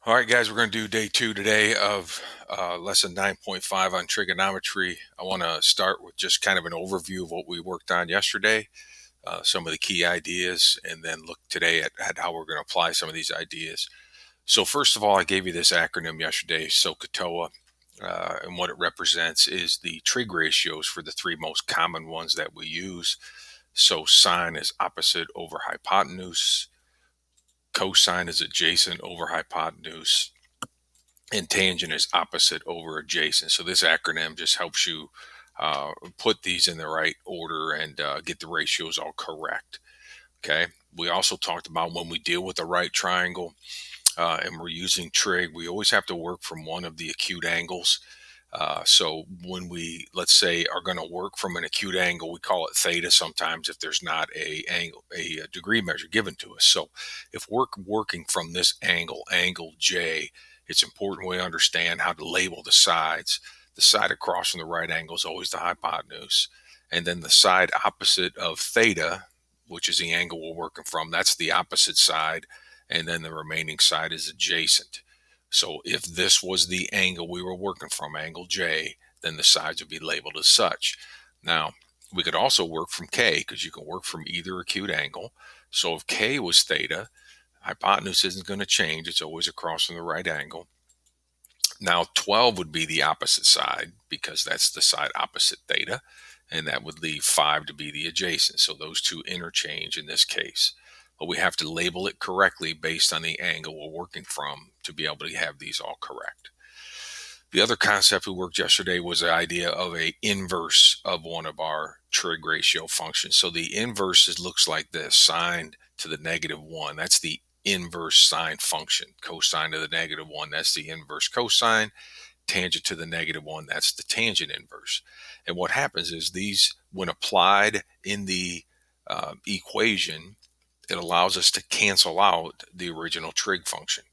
All right, guys, we're going to do day two today of lesson 9.5 on trigonometry. I want to start with just kind of an overview of what we worked on yesterday, some of the key ideas, and then look today at how we're going to apply some of these ideas. So, first of all, I gave you this acronym yesterday, SOHCAHTOA, and what it represents is the trig ratios for the three most common ones that we use. So, sine is opposite over hypotenuse, cosine is adjacent over hypotenuse, and tangent is opposite over adjacent. So this acronym just helps you put these in the right order and get the ratios all correct. Okay. We also talked about when we deal with the right triangle and we're using trig, we always have to work from one of the acute angles. So when we, let's say, are going to work from an acute angle, we call it theta sometimes if there's not a degree measure given to us. So if we're working from this angle, angle J, it's important we understand how to label the sides. The side across from the right angle is always the hypotenuse. And then the side opposite of theta, which is the angle we're working from, that's the opposite side. And then the remaining side is adjacent. So if this was the angle we were working from, angle J, then the sides would be labeled as such. Now, we could also work from K because you can work from either acute angle. So if K was theta, hypotenuse isn't going to change. It's always across from the right angle. Now 12 would be the opposite side because that's the side opposite theta, and that would leave 5 to be the adjacent. So those two interchange in this case. But we have to label it correctly based on the angle we're working from to be able to have these all correct. The other concept we worked yesterday was the idea of a inverse of one of our trig ratio functions. So the inverse looks like this, sine to the -1. That's the inverse sine function. Cosine to the -1, that's the inverse cosine. Tangent to the -1, that's the tangent inverse. And what happens is these, when applied in the equation, it allows us to cancel out the original trig function.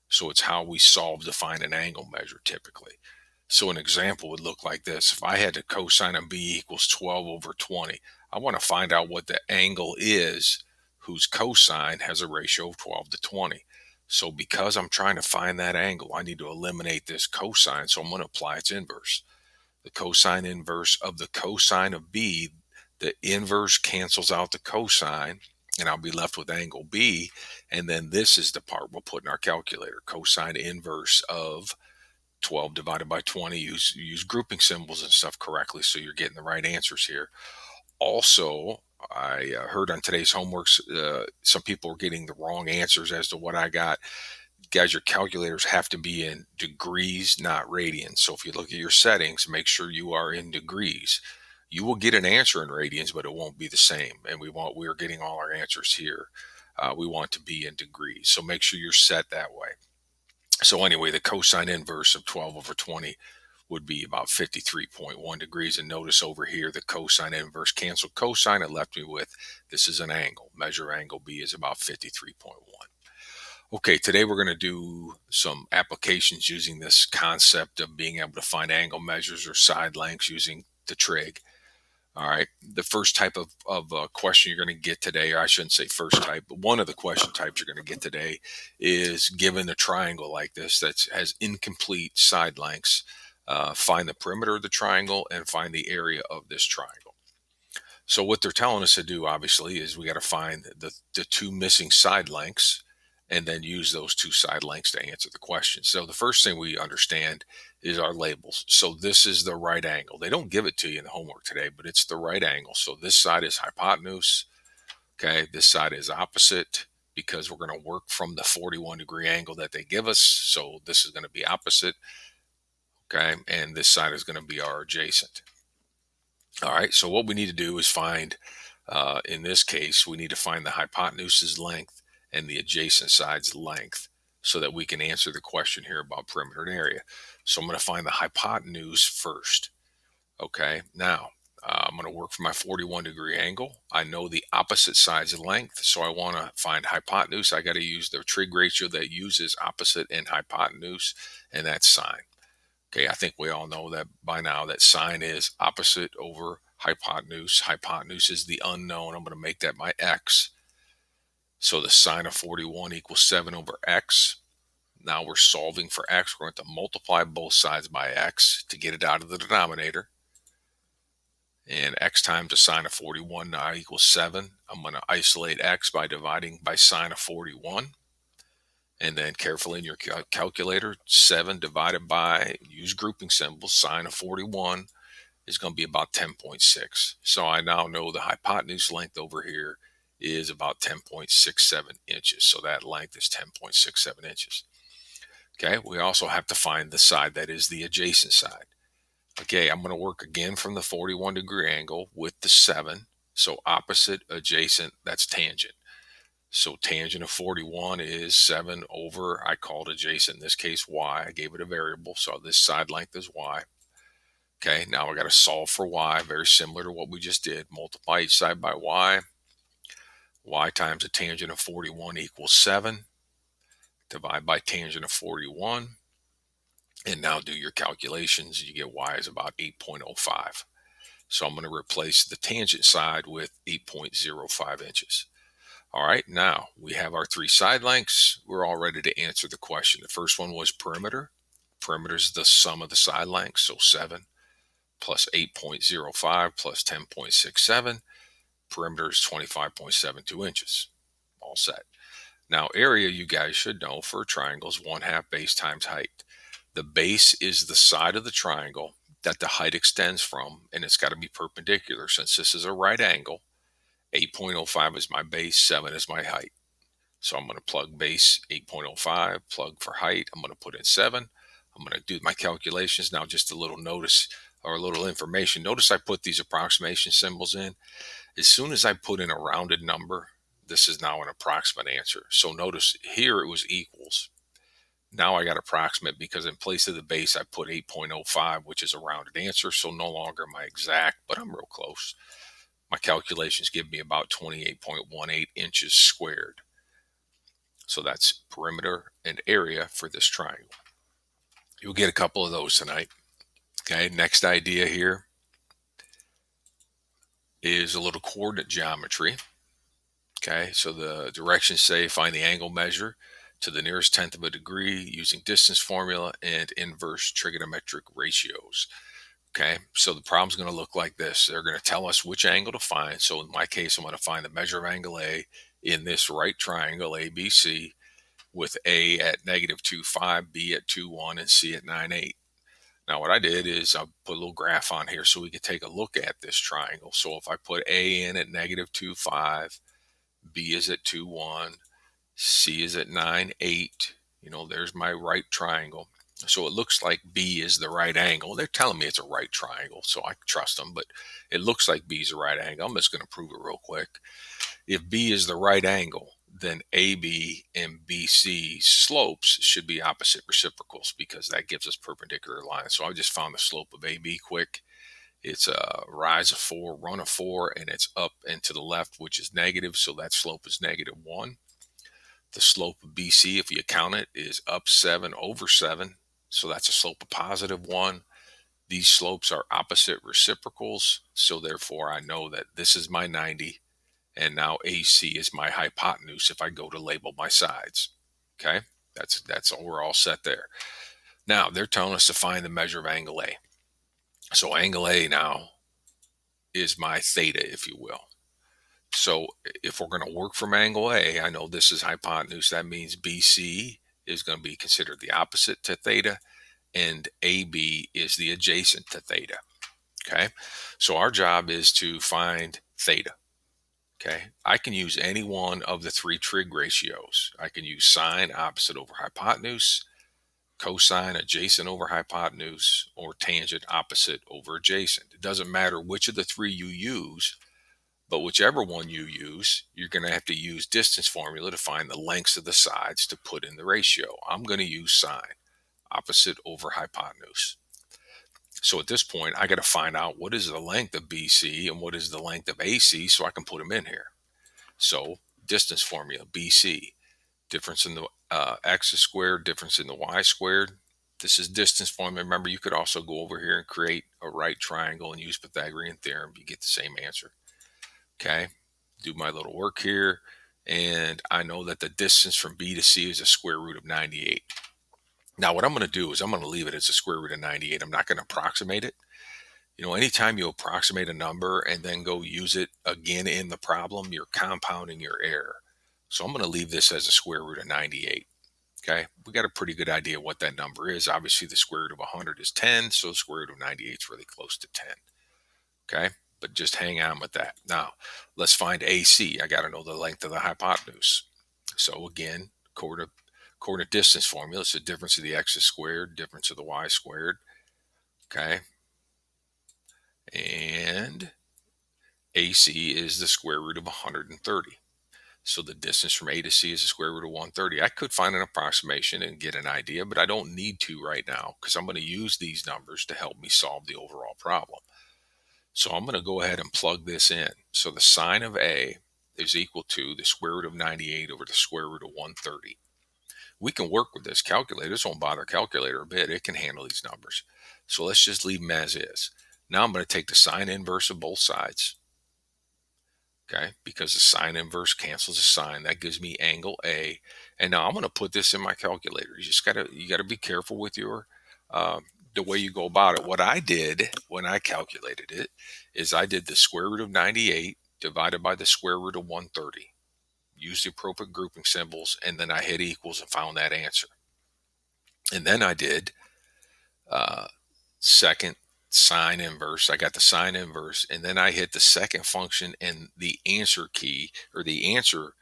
So it's how we solve to find an angle measure typically. So an example would look like this. If I had to cosine of b equals 12 over 20, I want to find out what the angle is whose cosine has a ratio of 12 to 20. So because I'm trying to find that angle, I need to eliminate this cosine. So I'm going to apply its inverse. The cosine inverse of the cosine of b, the inverse cancels out the cosine, and I'll be left with angle B. And then this is the part we'll put in our calculator. Cosine inverse of 12 divided by 20. Use grouping symbols and stuff correctly so you're getting the right answers here. Also, I heard on today's homeworks, some people were getting the wrong answers as to what I got. Guys, your calculators have to be in degrees, not radians. So if you look at your settings, make sure you are in degrees. You will get an answer in radians, but it won't be the same. And we're getting all our answers here. We want to be in degrees. So make sure you're set that way. So anyway, the cosine inverse of 12 over 20 would be about 53.1 degrees. And notice over here, the cosine inverse canceled cosine. It left me with, this is an angle. Measure angle B is about 53.1. Okay, today we're going to do some applications using this concept of being able to find angle measures or side lengths using the trig. All right, the first type of question you're going to get today, or I shouldn't say first type, but one of the question types you're going to get today is given a triangle like this that has incomplete side lengths, find the perimeter of the triangle and find the area of this triangle. So what they're telling us to do, obviously, is we got to find the two missing side lengths and then use those two side lengths to answer the question. So the first thing we understand is our labels. So this is the right angle. They don't give it to you in the homework today, but it's the right angle. So this side is hypotenuse. Okay, this side is opposite because we're going to work from the 41-degree angle that they give us. So this is going to be opposite. Okay, and this side is going to be our adjacent. All right, so what we need to do is find, in this case, we need to find the hypotenuse's length and the adjacent side's length so that we can answer the question here about perimeter and area. So I'm going to find the hypotenuse first. Okay, now I'm going to work for my 41-degree angle. I know the opposite side's length, so I want to find hypotenuse. I got to use the trig ratio that uses opposite and hypotenuse, and that's sine. Okay, I think we all know that by now that sine is opposite over hypotenuse. Hypotenuse is the unknown. I'm going to make that my x. So the sine of 41 equals 7 over x. Now we're solving for x. We're going to multiply both sides by x to get it out of the denominator. And x times the sine of 41 now equals 7. I'm going to isolate x by dividing by sine of 41. And then carefully in your calculator, 7 divided by, use grouping symbols, sine of 41 is going to be about 10.6. So I now know the hypotenuse length over here is about 10.67 inches. So that length is 10.67 inches. Okay, we also have to find the side that is the adjacent side. Okay, I'm going to work again from the 41-degree angle with the 7. So opposite, adjacent, that's tangent. So tangent of 41 is 7 over, I called adjacent, in this case, y. I gave it a variable, so this side length is y. Okay, now I got to solve for y, very similar to what we just did. Multiply each side by y. Y times the tangent of 41 equals 7. Divide by tangent of 41. And now do your calculations. You get y is about 8.05. So I'm going to replace the tangent side with 8.05 inches. All right, now we have our 3 side lengths. We're all ready to answer the question. The first one was perimeter. Perimeter is the sum of the side lengths, so 7 plus 8.05 plus 10.67. Perimeter is 25.72 inches. All set. Now area, you guys should know, for a triangle is 1/2 base times height. The base is the side of the triangle that the height extends from, and it's got to be perpendicular. Since this is a right angle, 8.05 is my base, 7 is my height. So I'm going to plug base 8.05, plug for height. I'm going to put in 7. I'm going to do my calculations. Now just a little notice or a little information. Notice I put these approximation symbols in. As soon as I put in a rounded number, this is now an approximate answer. So notice here it was equals. Now I got approximate because in place of the base I put 8.05, which is a rounded answer. So no longer am I exact, but I'm real close. My calculations give me about 28.18 inches squared. So that's perimeter and area for this triangle. You'll get a couple of those tonight. Okay, next idea here is a little coordinate geometry. Okay, so the directions say find the angle measure to the nearest tenth of a degree using distance formula and inverse trigonometric ratios. Okay, so the problem's going to look like this. They're going to tell us which angle to find. So in my case, I'm going to find the measure of angle A in this right triangle ABC, with A at -2.5, B at 2.1, and C at 9.8. Now what I did is I put a little graph on here so we could take a look at this triangle. So if I put A in at -2.5, B is at 2.1, C is at 9.8, there's my right triangle. So it looks like B is the right angle. They're telling me it's a right triangle, so I trust them, but it looks like B is the right angle. I'm just going to prove it real quick. If B is the right angle, then AB and BC slopes should be opposite reciprocals because that gives us perpendicular lines. So I just found the slope of AB quick. It's a rise of 4, run of 4, and it's up and to the left, which is negative. So that slope is -1. The slope of BC, if you count it, is up 7 over 7. So that's a slope of +1. These slopes are opposite reciprocals. So therefore I know that this is my 90. And now AC is my hypotenuse if I go to label my sides. Okay, that's all. We're all set there. Now they're telling us to find the measure of angle A. So angle A now is my theta, if you will. So if we're going to work from angle A, I know this is hypotenuse. That means BC is going to be considered the opposite to theta, and AB is the adjacent to theta. Okay, so our job is to find theta. Okay, I can use any one of the 3 trig ratios. I can use sine, opposite over hypotenuse, cosine, adjacent over hypotenuse, or tangent, opposite over adjacent. It doesn't matter which of the 3 you use, but whichever one you use, you're going to have to use distance formula to find the lengths of the sides to put in the ratio. I'm going to use sine, opposite over hypotenuse. So at this point, I got to find out what is the length of BC and what is the length of AC so I can put them in here. So distance formula, BC, difference in the x squared, difference in the y squared. This is distance formula. Remember, you could also go over here and create a right triangle and use Pythagorean theorem. You get the same answer. Okay, do my little work here. And I know that the distance from B to C is a square root of 98. Now, what I'm going to do is I'm going to leave it as the square root of 98. I'm not going to approximate it. Anytime you approximate a number and then go use it again in the problem, you're compounding your error. So I'm going to leave this as a square root of 98. Okay, we got a pretty good idea what that number is. Obviously, the square root of 100 is 10, so the square root of 98 is really close to 10. Okay, but just hang on with that. Now, let's find AC. I got to know the length of the hypotenuse. So again, coordinate distance formula. It's the difference of the x's squared, difference of the y squared. Okay, and AC is the square root of 130. So the distance from A to C is the square root of 130. I could find an approximation and get an idea, but I don't need to right now because I'm going to use these numbers to help me solve the overall problem. So I'm going to go ahead and plug this in. So the sine of A is equal to the square root of 98 over the square root of 130. We can work with this calculator. This won't bother calculator a bit. It can handle these numbers. So let's just leave them as is. Now I'm going to take the sine inverse of both sides. Okay, because the sine inverse cancels the sine. That gives me angle A. And now I'm going to put this in my calculator. You gotta be careful with your the way you go about it. What I did when I calculated it is I did the square root of 98 divided by the square root of 130. Use the appropriate grouping symbols, and then I hit equals and found that answer. And then I did uh, second sine inverse. I got the sine inverse, and then I hit the second function and the answer key or the answer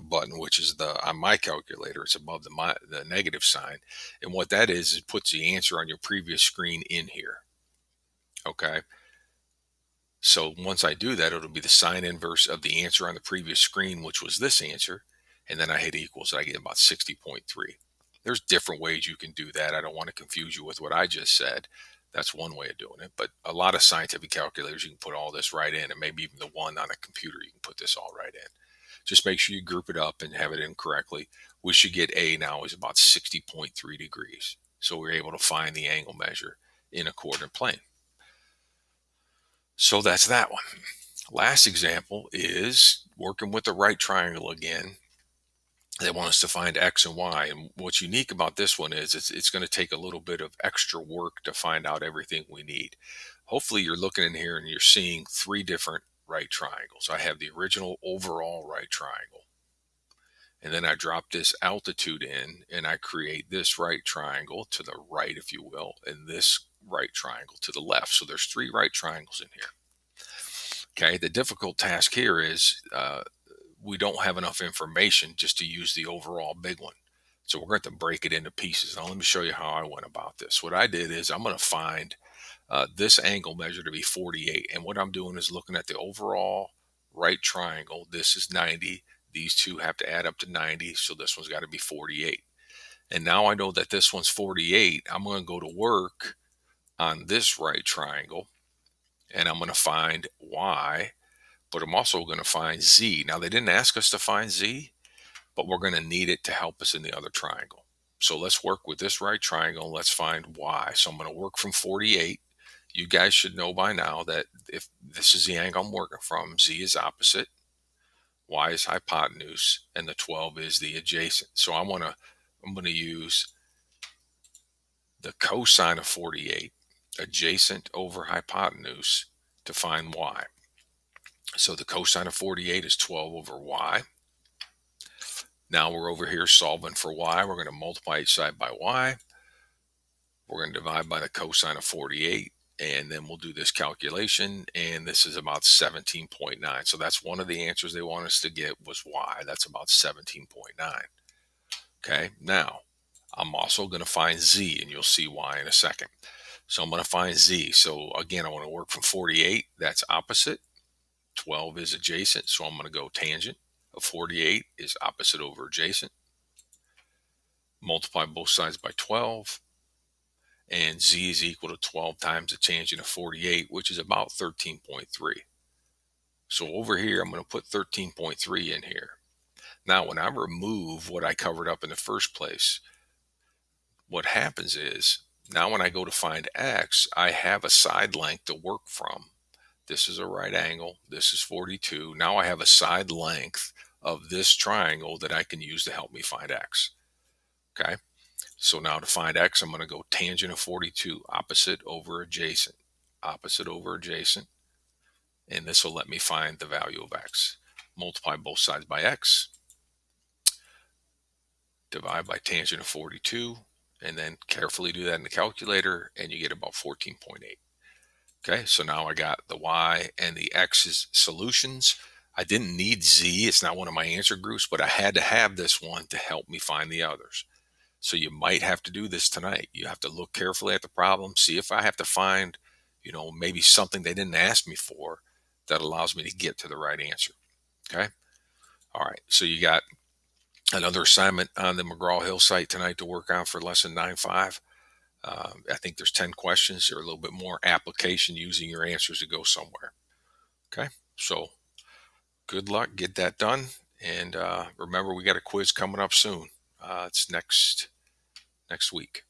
button, which is the on my calculator. It's above the negative sign, and what that is, it puts the answer on your previous screen in here. Okay. So once I do that, it'll be the sine inverse of the answer on the previous screen, which was this answer. And then I hit equals, I get about 60.3. There's different ways you can do that. I don't want to confuse you with what I just said. That's one way of doing it. But a lot of scientific calculators, you can put all this right in, and maybe even the one on a computer, you can put this all right in. Just make sure you group it up and have it in correctly. We should get A now is about 60.3 degrees. So we're able to find the angle measure in a coordinate plane. So that's that one. Last example is working with the right triangle again. They want us to find X and Y. And what's unique about this one is it's going to take a little bit of extra work to find out everything we need. Hopefully you're looking in here and you're seeing three different right triangles. I have the original overall right triangle. And then I drop this altitude in and I create this right triangle to the right, if you will, and this right triangle to the left. So there's three right triangles in here. Okay, the difficult task here is we don't have enough information just to use the overall big one. So we're going to have to break it into pieces. Now let me show you how I went about this. What I did is I'm going to find this angle measure to be 48. And what I'm doing is looking at the overall right triangle. This is 90. These two have to add up to 90. So this one's got to be 48. And now I know that this one's 48. I'm going to go to work on this right triangle and I'm going to find Y, but I'm also going to find Z. Now, they didn't ask us to find Z, but we're going to need it to help us in the other triangle. So let's work with this right triangle. Let's find Y. So I'm going to work from 48. You guys should know by now that if this is the angle I'm working from, Z is opposite, Y is hypotenuse, and the 12 is the adjacent. So I'm going to use the cosine of 48, adjacent over hypotenuse, to find Y. So the cosine of 48 is 12 over Y. Now we're over here solving for Y. We're going to multiply each side by Y. We're going to divide by the cosine of 48. And then we'll do this calculation. And this is about 17.9. So that's one of the answers they want us to get was Y. That's about 17.9. Okay. Now I'm also going to find Z, and you'll see why in a second. So I'm going to find Z. So again, I want to work from 48. That's opposite. 12 is adjacent, so I'm going to go tangent of 48 is opposite over adjacent. Multiply both sides by 12, and Z is equal to 12 times the tangent of 48, which is about 13.3. So over here, I'm going to put 13.3 in here. Now, when I remove what I covered up in the first place, what happens is, now when I go to find X, I have a side length to work from. This is a right angle. This is 42. Now I have a side length of this triangle that I can use to help me find X. Okay. So now to find x, I'm going to go tangent of 42, opposite over adjacent, opposite over adjacent, and this will let me find the value of x. Multiply both sides by x, divide by tangent of 42, and then carefully do that in the calculator, and you get about 14.8. Okay, so now I got the y and the x's solutions. I didn't need z, it's not one of my answer groups, but I had to have this one to help me find the others. So you might have to do this tonight. You have to look carefully at the problem, see if I have to find, maybe something they didn't ask me for that allows me to get to the right answer. Okay. All right. So you got another assignment on the McGraw-Hill site tonight to work on for lesson 9.5. I think there's 10 questions or a little bit more application using your answers to go somewhere. Okay. So good luck. Get that done. And remember, we got a quiz coming up soon. It's next week.